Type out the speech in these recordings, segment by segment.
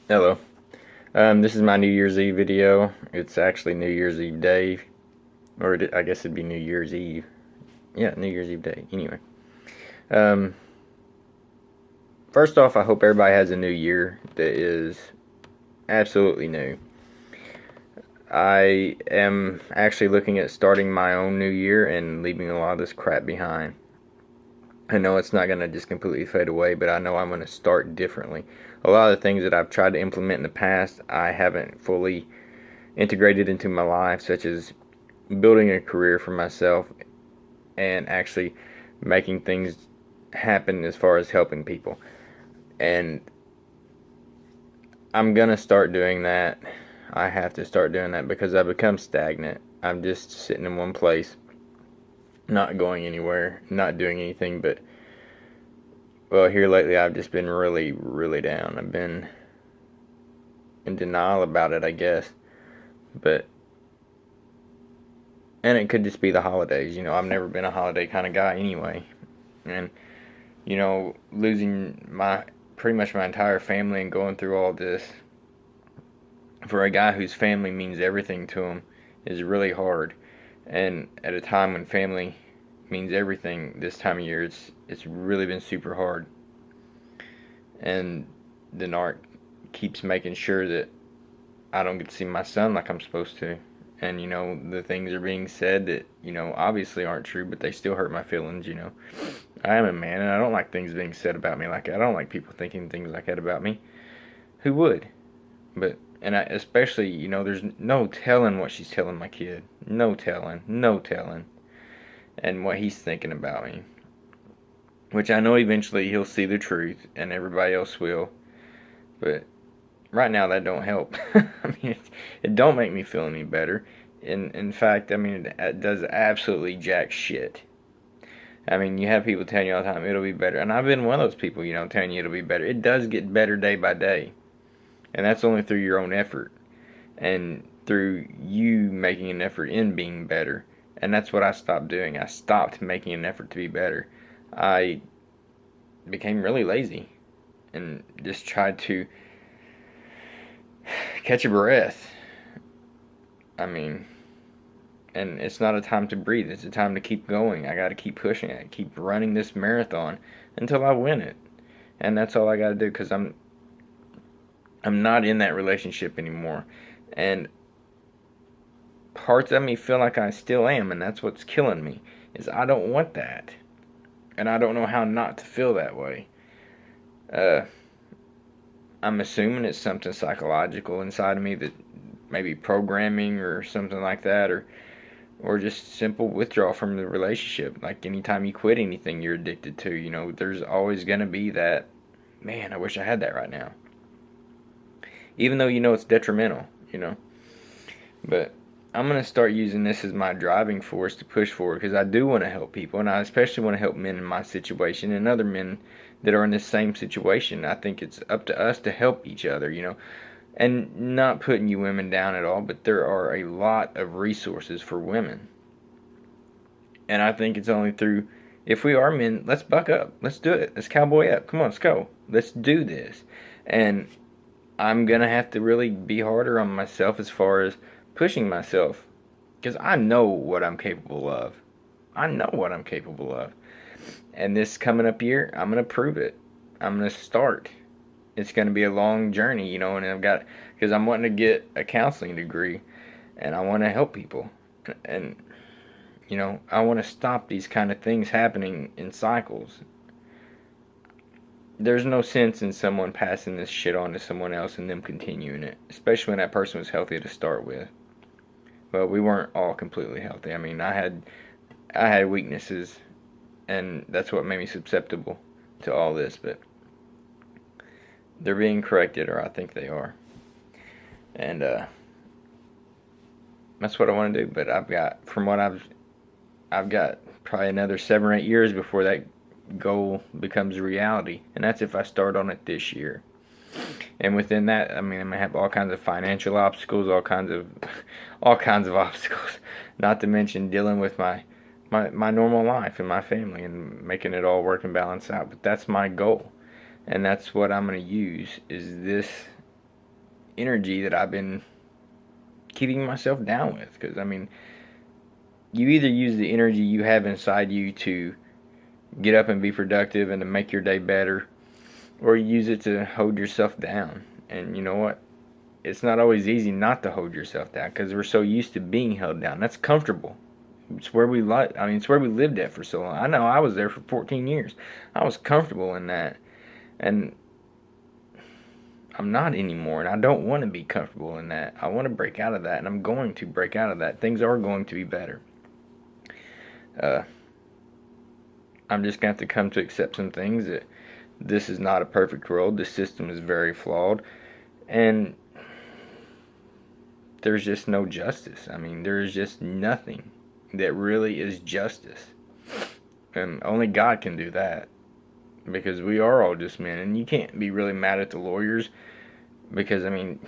Hello. This is my New Year's Eve video. It's actually New Year's Eve day, or I guess it'd be New Year's Eve. Yeah, New Year's Eve day. Anyway, um, first off, I hope everybody has a new year that is absolutely new. I am actually looking at starting my own new year and leaving a lot of this crap behind. I know it's not going to just completely fade away, but I know I'm going to start differently. A lot of the things that I've tried to implement in the past, I haven't fully integrated into my life, such as building a career for myself and actually making things happen as far as helping people. And I'm gonna start doing that. I have to start doing that because I've become stagnant. I'm just sitting in one place, not going anywhere, not doing anything. But, well, here lately I've just been really, really down. I've been in denial about it, I guess. But, and it could just be the holidays. I've never been a holiday kind of guy anyway. And losing my pretty much my entire family and going through all this for a guy whose family means everything to him is really hard. And at a time when family means everything this time of year, it's really been super hard. And then Art keeps making sure that I don't get to see my son like I'm supposed to. And the things are being said that obviously aren't true, but they still hurt my feelings. I am a man, and I don't like things being said about me like that. I don't like people thinking things like that about me. Who would? But and I especially, there's no telling what she's telling my kid. No telling, no telling, and what he's thinking about me. Which I know eventually he'll see the truth, and everybody else will. But right now that don't help. I mean, it don't make me feel any better. In fact, I mean, it does absolutely jack shit. I mean, you have people telling you all the time it'll be better, and I've been one of those people, telling you it'll be better. It does get better day by day, and that's only through your own effort and through you making an effort in being better. And that's what I stopped doing. I stopped making an effort to be better. I became really lazy and just tried to catch a breath. I mean, and it's not a time to breathe. It's a time to keep going. I got to keep pushing it, keep running this marathon until I win it. And that's all I got to do because I'm not in that relationship anymore. And parts of me feel like I still am, and that's what's killing me. Is I don't want that. And I don't know how not to feel that way. Uh I'm assuming it's something psychological inside of me, that maybe programming or something like that, or just simple withdrawal from the relationship. Like anytime you quit anything you're addicted to, there's always going to be that, man, I wish I had that right now. Even though it's detrimental. But I'm going to start using this as my driving force to push forward because I do want to help people, and I especially want to help men in my situation and other men that are in this same situation. I think it's up to us to help each other. And not putting you women down at all, but there are a lot of resources for women. And I think it's only through, if we are men, let's buck up. Let's do it. Let's cowboy up. Come on, let's go. Let's do this. And I'm going to have to really be harder on myself as far as pushing myself. Because I know what I'm capable of. I know what I'm capable of. And this coming up year, I'm going to prove it. I'm going to start. It's going to be a long journey, and because I'm wanting to get a counseling degree, and I want to help people. And, I want to stop these kind of things happening in cycles. There's no sense in someone passing this shit on to someone else and them continuing it, especially when that person was healthy to start with. Well, we weren't all completely healthy. I mean, I had weaknesses, and that's what made me susceptible to all this, but they're being corrected, or I think they are. And that's what I want to do. But I've got probably another 7 or 8 years before that goal becomes a reality, and that's if I start on it this year. And within that, I mean, I'm gonna have all kinds of financial obstacles, all kinds of obstacles. Not to mention dealing with my normal life and my family and making it all work and balance out. But that's my goal, and that's what I'm gonna use. Is this energy that I've been keeping myself down with. Because, I mean, you either use the energy you have inside you to get up and be productive and to make your day better, or you use it to hold yourself down. And you know what? It's not always easy not to hold yourself down because we're so used to being held down. That's comfortable. It's where we it's where we lived at for so long. I know I was there for 14 years. I was comfortable in that. And I'm not anymore, and I don't want to be comfortable in that. I want to break out of that, and I'm going to break out of that. Things are going to be better. I'm just going to have to come to accept some things, that this is not a perfect world. The system is very flawed, and there's just no justice. I mean, there is just nothing that really is justice. And only God can do that, because we are all just men. And you can't be really mad at the lawyers, because, I mean,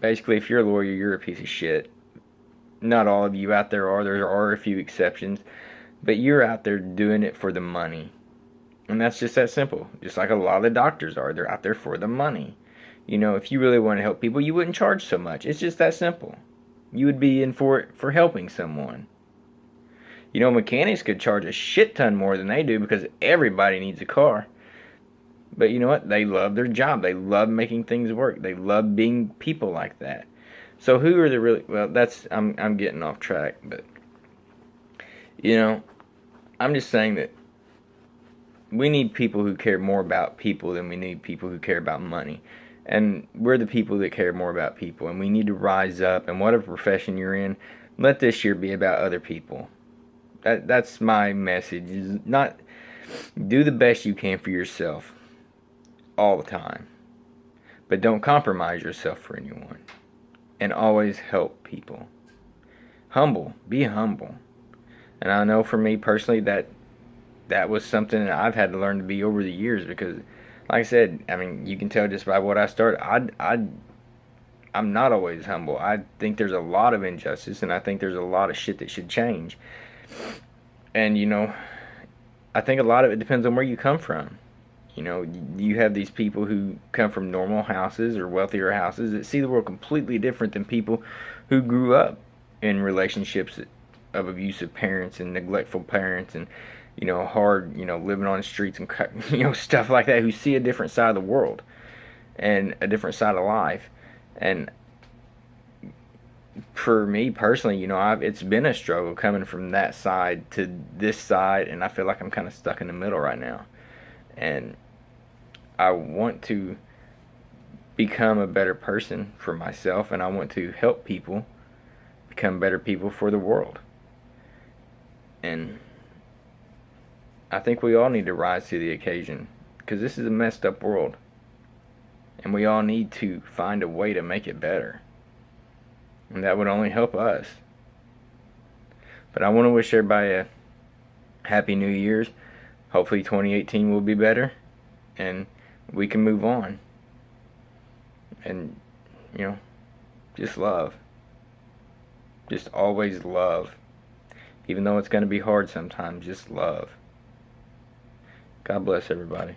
basically, if you're a lawyer, you're a piece of shit. Not all of you out there are. There are a few exceptions. But you're out there doing it for the money. And that's just that simple. Just like a lot of the doctors are. They're out there for the money. You know, if you really want to help people, you wouldn't charge so much. It's just that simple. You would be in for it for helping someone. You know, mechanics could charge a shit ton more than they do because everybody needs a car. But you know what? They love their job. They love making things work. They love being people like that. So who are the really... Well, that's... I'm getting off track, but... You know, I'm just saying that we need people who care more about people than we need people who care about money. And we're the people that care more about people. And we need to rise up. And whatever profession you're in, let this year be about other people. That's my message. Is not do the best you can for yourself all the time. But don't compromise yourself for anyone. And always help people. Humble. Be humble. And I know for me personally that was something that I've had to learn to be over the years, because, like I said, I mean, you can tell just by what I started, I'm not always humble. I think there's a lot of injustice, and I think there's a lot of shit that should change. And, you know, I think a lot of it depends on where you come from. You know, you have these people who come from normal houses or wealthier houses that see the world completely different than people who grew up in relationships of abusive parents and neglectful parents and, you know, hard, you know, living on the streets and, you know, stuff like that, who see a different side of the world and a different side of life. And for me personally, you know, it's been a struggle coming from that side to this side, and I feel like I'm kind of stuck in the middle right now. And I want to become a better person for myself, and I want to help people become better people for the world. And I think we all need to rise to the occasion, because this is a messed up world, and we all need to find a way to make it better, and that would only help us. But I want to wish everybody a happy New Year's. Hopefully 2018 will be better, and we can move on. And, you know, just love. Just always love. Even though it's going to be hard sometimes, just love. God bless everybody.